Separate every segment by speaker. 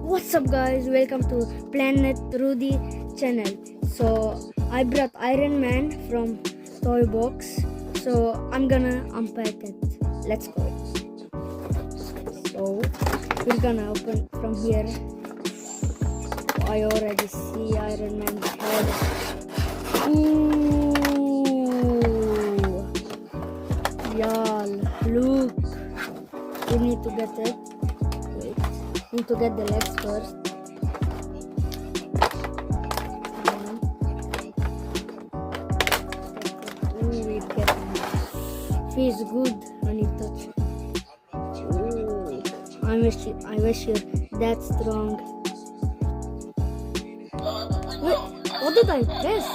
Speaker 1: What's up guys, welcome to Planet Rudy channel. So I brought Iron Man from Toy Box, so I'm gonna unpack it. Let's go. So we're gonna open from here. I already see Iron Man's head. Ooh, y'all, look. We need to get it. Wait, need to get the legs first. Ooh, it feels good when you touch it. Ooh, I wish you're that strong. Wait, what did I press?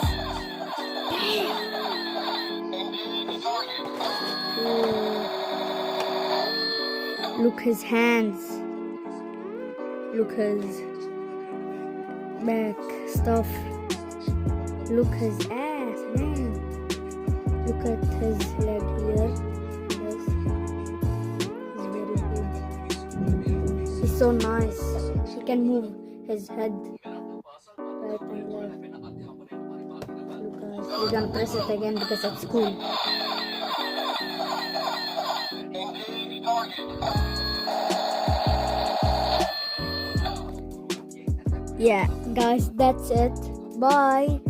Speaker 1: Look his hands. Look his back stuff. Look his ass, man. Look at his leg here. Yes. He's very good. He's so nice. He can move his head right and left. Look guys, we're gonna press it again because it's cool. Yeah, guys, that's it. Bye.